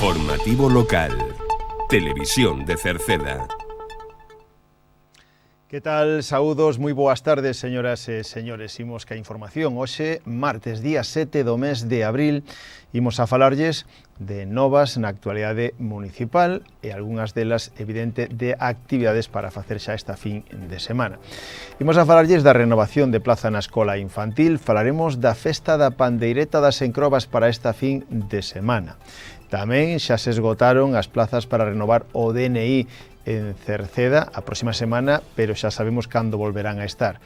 Informativo local. Televisión de Cerceda. Que tal? Saúdos, moi boas tardes, señoras e señores. Imos ca información. Hoxe, martes, día 7 do mes de abril, imos a falarlles de novas na actualidade municipal e algunhas delas, evidente, de actividades para facer xa esta fin de semana. Imos a falarlles da renovación de plaza na escola infantil, falaremos da festa da pandeireta das Encrobas para esta fin de semana. Tamén xa se esgotaron as plazas para renovar o DNI en Cerceda a próxima semana, pero xa sabemos cando volverán a estar.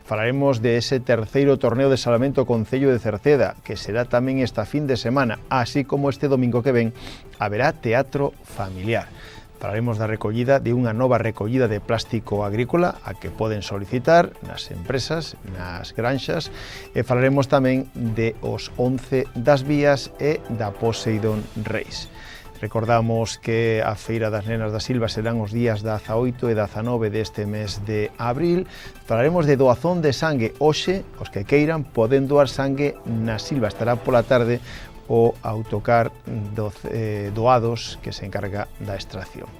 Falaremos de ese terceiro torneo de Salvamento Concello de Cerceda, que será tamén esta fin de semana, así como este domingo que ven haberá teatro familiar. Falaremos da recollida de unha nova recollida de plástico agrícola a que poden solicitar nas empresas, nas granxas, e falaremos tamén de os 11 das vías e da Poseidón Reis. Recordamos que a Feira das Nenas da Silva serán os días 18 e 19 deste mes de abril. Falaremos de doazón de sangue. Hoxe, os que queiran, poden doar sangue na Silva. Estará pola tarde o autocar doados que se encarga da extracción.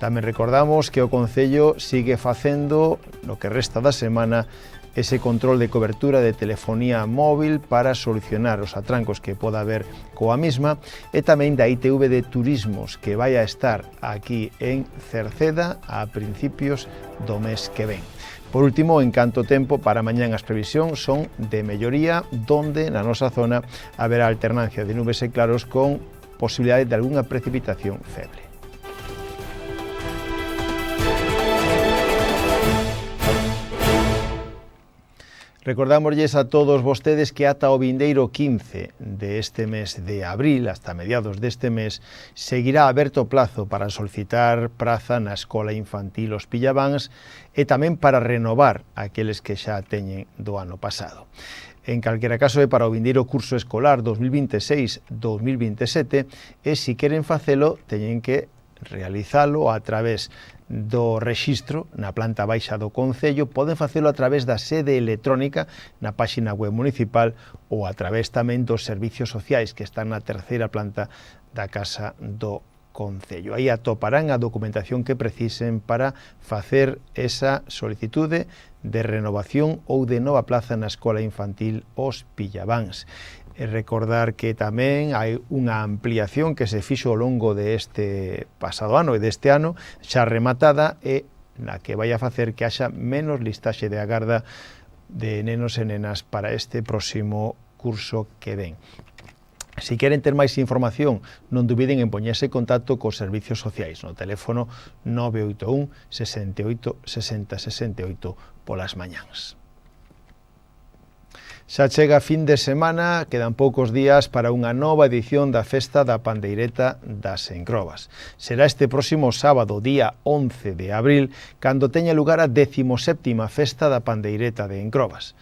Tamén recordamos que o Concello sigue facendo, no que resta da semana, ese control de cobertura de telefonía móvil para solucionar os atrancos que poda haber coa mesma e tamén da ITV de Turismos que vai a estar aquí en Cerceda a principios do mes que ven. Por último, en canto tempo, para mañán as previsións son de melloría, donde na nosa zona haberá alternancia de nubes e claros con posibilidade de algunha precipitación feble. Recordámosles a todos vostedes que ata o vindeiro 15 deste mes de abril, hasta mediados deste mes, seguirá aberto plazo para solicitar praza na Escola Infantil Os Pillavans e tamén para renovar aqueles que xa teñen do ano pasado. En calquera caso é para o vindeiro curso escolar 2026-2027 e se queren facelo teñen que realizalo a través do rexistro na planta baixa do Concello, poden facelo a través da sede electrónica na páxina web municipal ou a través tamén dos servicios sociais que están na terceira planta da Casa do Concello. Aí atoparán a documentación que precisen para facer esa solicitude de renovación ou de nova plaza na Escola Infantil Os Pillavans. E recordar que tamén hai unha ampliación que se fixo ao longo deste pasado ano e deste ano, xa rematada, e na que vai a facer que haxa menos listaxe de agarda de nenos e nenas para este próximo curso que ven. Se queren ter máis información, non dubiden en poñerse en contacto cos servicios sociais no teléfono 981 68 60 68 polas mañáns. Xa chega fin de semana, quedan poucos días para unha nova edición da Festa da Pandeireta das Encrobas. Será este próximo sábado, día 11 de abril, cando teña lugar a 17ª Festa da Pandeireta de Encrobas.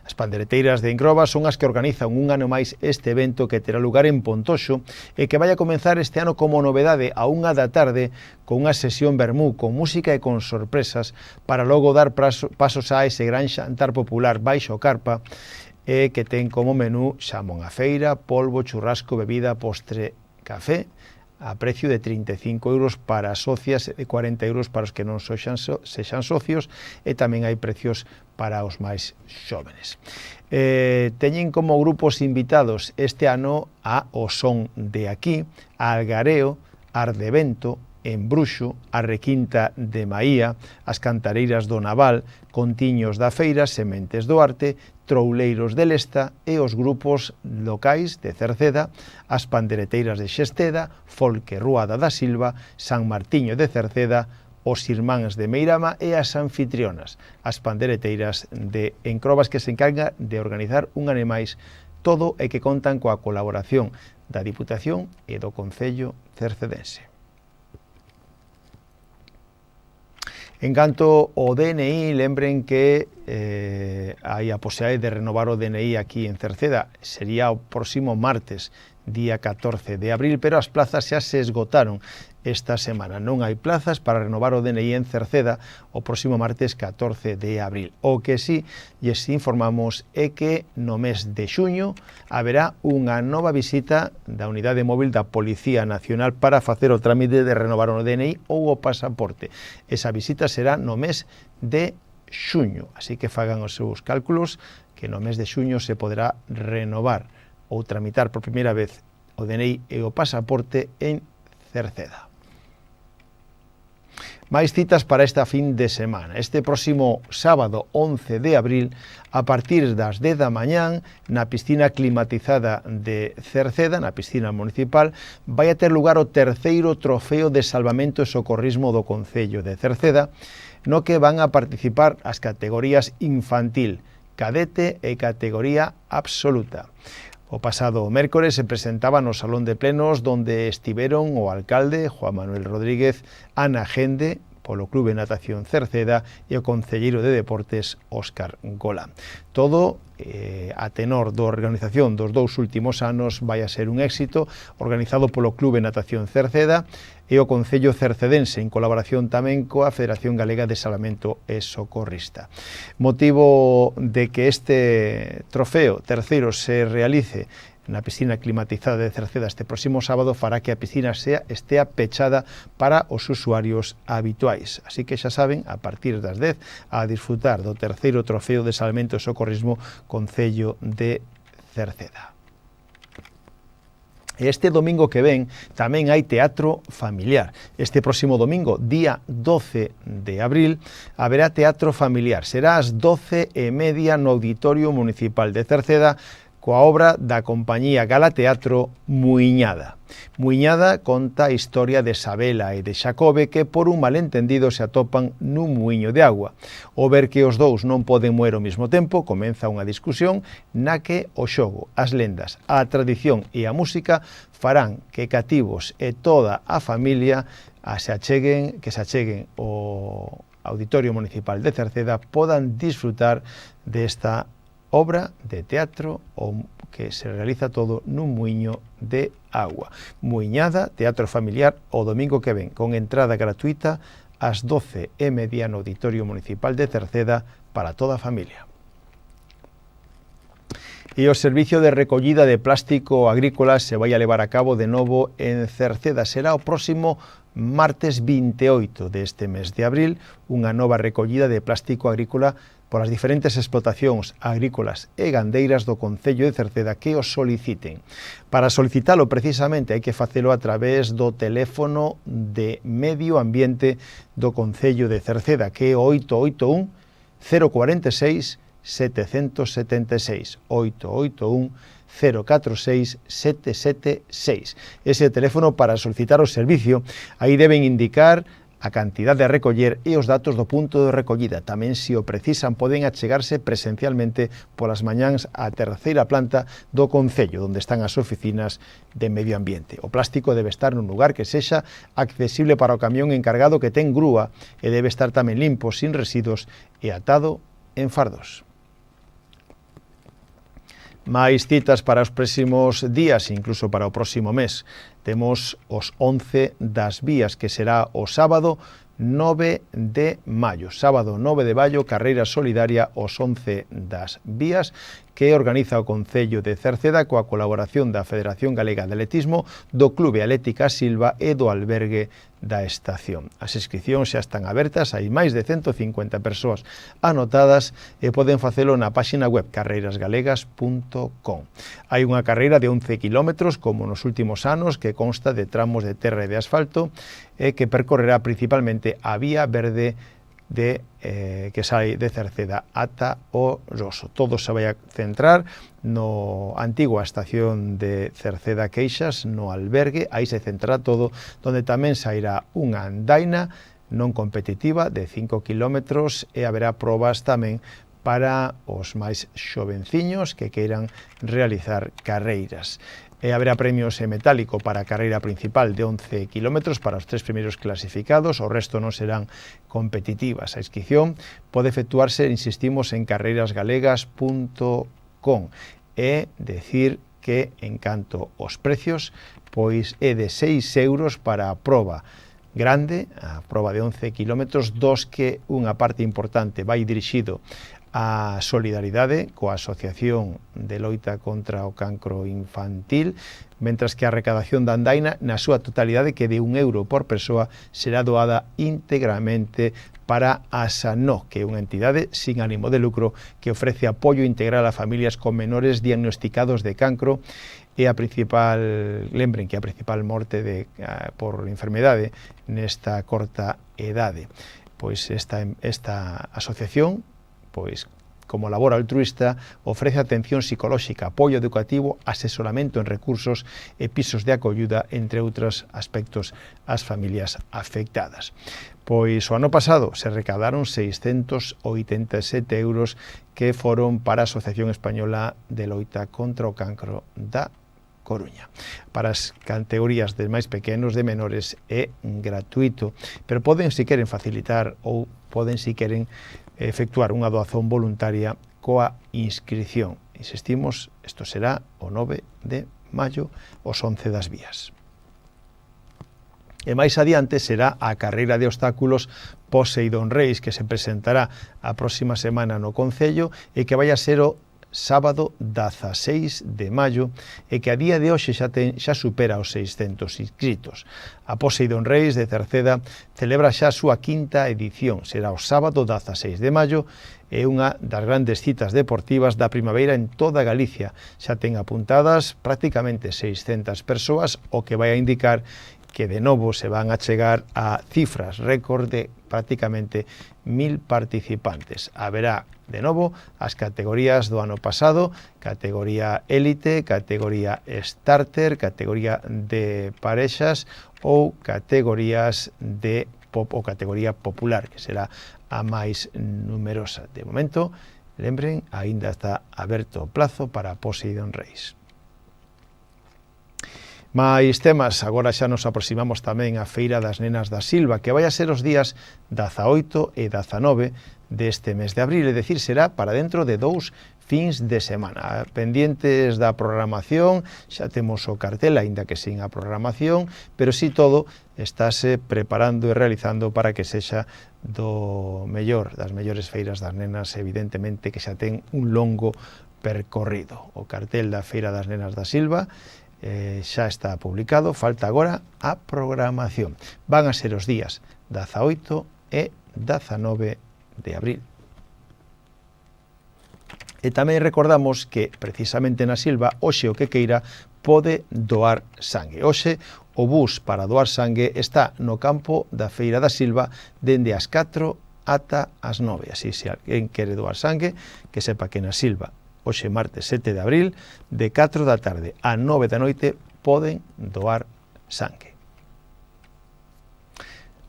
As pandeireteiras de Encrobas son as que organizan un ano máis este evento que terá lugar en Pontoxo e que vai a comenzar este ano como novedade a 1 da tarde con unha sesión vermú, con música e con sorpresas para logo dar pasos a ese gran xantar popular baixo carpa e que ten como menú xamón á feira, polvo, churrasco, bebida, postre, café, a precio de 35 euros para as socias e 40 euros para os que non sexan socios, e tamén hai precios para os máis xóvenes. Teñen como grupos invitados este ano a O Son de Aquí, a Algareo, Ardevento, Embruxo, a Requinta de Maía, as Cantareiras do Naval, Contiños da Feira, Sementes do Arte, Trouleiros de Lesta e os grupos locais de Cerceda, as Pandereteiras de Xesteda, Folque Ruada da Silva, San Martiño de Cerceda, os Irmáns de Meirama e as anfitrionas, as Pandereteiras de Encrobas, que se encarga de organizar un ano máis todo e que contan coa colaboración da Diputación e do Concello cercedense. En canto ao DNI, lembren que hai a posibilidade de renovar o DNI aquí en Cerceda. Sería o próximo martes, día 14 de abril, pero as plazas xa se esgotaron esta semana. Non hai plazas para renovar o DNI en Cerceda o próximo martes 14 de abril. O que sí lles informamos é que no mes de xuño haberá unha nova visita da unidade móvil da Policía Nacional para facer o trámite de renovar o DNI ou o pasaporte. Esa visita será no mes de xuño, así que fagan os seus cálculos que no mes de xuño se poderá renovar ou tramitar por primeira vez o DNI e o pasaporte en Cerceda. Máis citas para esta fin de semana. Este próximo sábado 11 de abril, a partir das 10 da mañán, na piscina climatizada de Cerceda, na piscina municipal, vai a ter lugar o terceiro trofeo de salvamento e socorrismo do Concello de Cerceda, no que van a participar as categorías infantil, cadete e categoría absoluta. O pasado mércores se presentaba no Salón de Plenos donde estiveron o alcalde Juan Manuel Rodríguez, Ana Gende, polo Clube Natación Cerceda e o concelleiro de Deportes Óscar Gola. Todo a tenor da organización dos dous últimos anos vai a ser un éxito, organizado polo Clube Natación Cerceda e o Concello Cercedense, en colaboración tamén coa Federación Galega de Salvamento e Socorrista. Motivo de que este trofeo terceiro se realice na piscina climatizada de Cerceda este próximo sábado fará que a piscina estea pechada para os usuarios habituais. Así que xa saben, a partir das 10 a disfrutar do terceiro trofeo de salvamento e socorrismo Concello de Cerceda. Este domingo que ven tamén hai teatro familiar. Este próximo domingo, día 12 de abril, haberá teatro familiar. Será ás 12:30 no Auditorio Municipal de Cerceda, coa obra da compañía Gala Teatro Muiñada. Muiñada conta a historia de Sabela e de Xacobe que por un malentendido se atopan nun muiño de agua. Ao ver que os dous non poden moer ao mesmo tempo, comeza unha discusión na que o xogo, as lendas, a tradición e a música farán que cativos e toda a familia que se acheguen ao Auditorio Municipal de Cerceda podan disfrutar desta obra de teatro que se realiza todo nun muiño de agua. Muiñada, teatro familiar, o domingo que ven, con entrada gratuita ás 12:30 no Auditorio Municipal de Cerceda para toda a familia. E o servicio de recollida de plástico agrícola se vai a levar a cabo de novo en Cerceda. Será o próximo martes 28 deste mes de abril, unha nova recollida de plástico agrícola polas diferentes explotacións agrícolas e gandeiras do Concello de Cerceda que os soliciten. Para solicitalo precisamente hai que facelo a través do teléfono de Medio Ambiente do Concello de Cerceda, que é o 881 046 776, 881 046 776. Ese teléfono para solicitar o servicio. Aí deben indicar a cantidad de recoller e os datos do punto de recollida. Tamén, se o precisan, poden achegarse presencialmente polas mañáns á terceira planta do Concello, onde están as oficinas de Medio Ambiente. O plástico debe estar nun lugar que sexa accesible para o camión encargado que ten grúa e debe estar tamén limpo, sin residuos e atado en fardos. Máis citas para os próximos días, incluso para o próximo mes. Temos os 11 das vías, que será o sábado 9 de maio. Sábado 9 de maio, carreira solidaria os 11 das vías, que organiza o Concello de Cerceda coa colaboración da Federación Galega de Atletismo, do Clube Atlética Silva e do albergue da estación. As inscripcións xa están abertas, hai máis de 150 persoas anotadas e poden facelo na páxina web carreirasgalegas.com. Hai unha carreira de 11 kilómetros, como nos últimos anos, que consta de tramos de terra e de asfalto e que percorrerá principalmente a vía verde que sai de Cerceda ata o Roso. Todo se vai a centrar no antigua estación de Cerceda Queixas, no albergue. Aí se centrará todo, donde tamén sairá unha andaina non competitiva de 5 kilómetros e haberá probas tamén para os máis xovenciños que queiran realizar carreiras. Haberá premios en metálico para a carreira principal de 11 kilómetros para os 3 primeiros clasificados, o resto non serán competitivas. A inscripción pode efectuarse, insistimos, en carreirasgalegas.com. É decir, que, en canto aos precios, pois é de 6 euros para a proba grande, a proba de 11 kilómetros, dos que unha parte importante vai dirixido a solidaridade coa Asociación de Loita contra o Cancro Infantil, mentras que a recadación da andaina, na súa totalidade, que de 1 euro por persoa, será doada íntegramente para a SANO, que é unha entidade sin ánimo de lucro que ofrece apoio integral a familias con menores diagnosticados de cancro. E a principal, lembren que a principal morte por enfermedade nesta corta edade. Pois esta asociación, pois como labor altruista, ofrece atención psicolóxica, apoio educativo, asesoramento en recursos e pisos de acolluda, entre outros aspectos, ás familias afectadas. Pois o ano pasado se recadaron 687 euros que foron para a Asociación Española de Loita contra o Cancro da Coruña. Para as categorías de máis pequenos, de menores, é gratuito, pero poden, se queren, facilitar ou poden, se queren, efectuar unha doazón voluntaria coa inscripción. Insistimos, isto será o 9 de maio, os 11 das vías. E máis adiante será a carreira de obstáculos Poseidón Reis, que se presentará a próxima semana no Concello e que vai a ser o sábado 16 de maio e que a día de hoxe xa supera os 600 inscritos. A Poseidón Reis de Cerceda celebra xa a súa quinta edición. Será o sábado 16 de maio e unha das grandes citas deportivas da primavera en toda Galicia. Xa ten apuntadas prácticamente 600 persoas, o que vai a indicar que de novo se van a chegar a cifras récord de prácticamente 1000 participantes. Haberá de novo as categorías do ano pasado, categoría élite, categoría starter, categoría de parexas ou categorías de ou categoría popular, que será a máis numerosa. De momento, lembren, aínda está aberto o plazo para Poseidón Reis. Mais temas, agora xa nos aproximamos tamén á Feira das Nenas da Silva, que vai a ser os días 18 e 19 deste mes de abril, é dicir, será para dentro de 2 fins de semana. Pendientes da programación, xa temos o cartel, aínda que sin a programación, pero si todo estáse preparando e realizando para que sexa do mellor, das mellores feiras das nenas, evidentemente que xa ten un longo percorrido. O cartel da Feira das Nenas da Silva xa está publicado, falta agora a programación. Van a ser os días 18 e 19 de abril. E tamén recordamos que precisamente na Silva, hoxe o que queira pode doar sangue. Hoxe o bus para doar sangue está no campo da Feira da Silva dende as 4 ata as 9. Así, se alguén quere doar sangue, que sepa que na Silva, hoxe martes 7 de abril, de 4 da tarde a 9 da noite, poden doar sangue.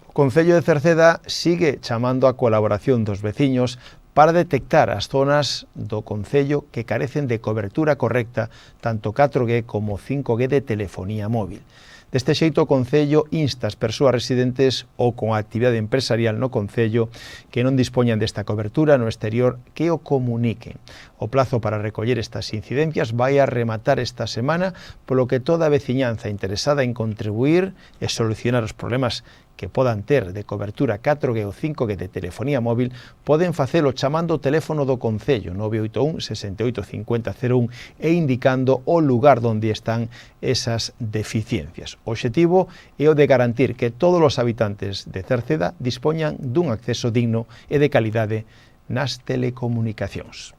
O Concello de Cerceda sigue chamando a colaboración dos veciños para detectar as zonas do Concello que carecen de cobertura correcta, tanto 4G como 5G de telefonía móvil. Deste xeito, o Concello insta as persoas residentes ou con actividade empresarial no Concello que non dispoñan desta cobertura no exterior que o comuniquen. O plazo para recoller estas incidencias vai a rematar esta semana, polo que toda a veciñanza interesada en contribuir e solucionar os problemas que podan ter de cobertura 4G ou 5G de telefonía móvil poden facelo chamando o teléfono do Concello 981 68 50 01 e indicando o lugar onde están esas deficiencias. O obxectivo é o de garantir que todos os habitantes de Cerceda dispoñan dun acceso digno e de calidade nas telecomunicacións.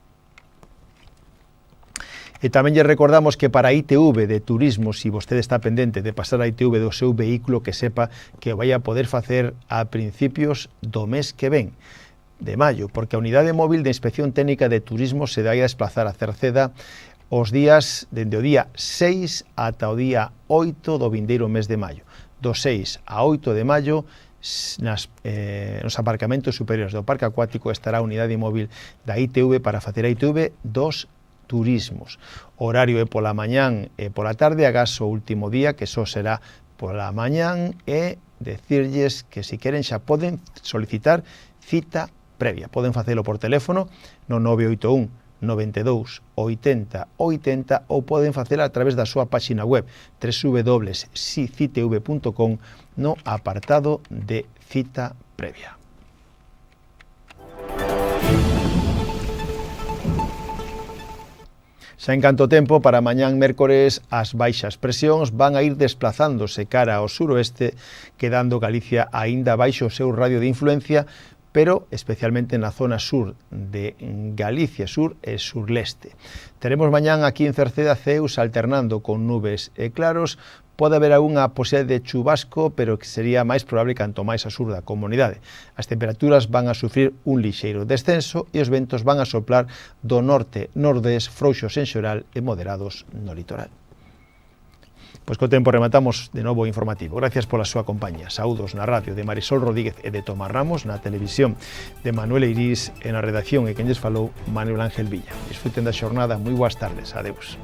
E tamén lle recordamos que para a ITV de turismo, se vostede está pendente de pasar a ITV do seu vehículo, que sepa que o vai a poder facer a principios do mes que ven, de maio, porque a Unidade Móvil de Inspección Técnica de Turismo se vai a desplazar a Cerceda os días, dende o día 6 ata o día 8 do vindeiro mes de maio. Do 6 a 8 de maio, nos aparcamentos superiores do Parque Acuático estará a Unidade Móvil da ITV para facer a ITV dos turismos. O horario é pola mañán e pola tarde, agás o último día, que só será pola mañán, e decirlles que se queren xa poden solicitar cita previa. Poden facelo por teléfono no 981 92 80 80 ou poden facela a través da súa páxina web www.sicitv.com no apartado de cita previa. Xa en canto tempo, para mañán mércores, as baixas presións van a ir desplazándose cara ao suroeste, quedando Galicia aínda baixo o seu radio de influencia, pero especialmente na zona sur de Galicia, sur e surleste. Teremos mañán aquí en Cerceda ceus alternando con nubes e claros. Pode haber algunha posibilidade de chubasco, pero que sería máis probable canto máis a sur da comunidade. As temperaturas van a sufrir un lixeiro descenso e os ventos van a soplar do norte-nordés, frouxos en xeral e moderados no litoral. Pois co tempo rematamos de novo o informativo. Gracias pola súa compañía. Saúdos na radio de Marisol Rodríguez e de Tomás Ramos, na televisión de Manuel Eirís e na redacción e quen lles falou Manuel Ángel Villa. Disfruten da xornada, moi boas tardes. Adeus.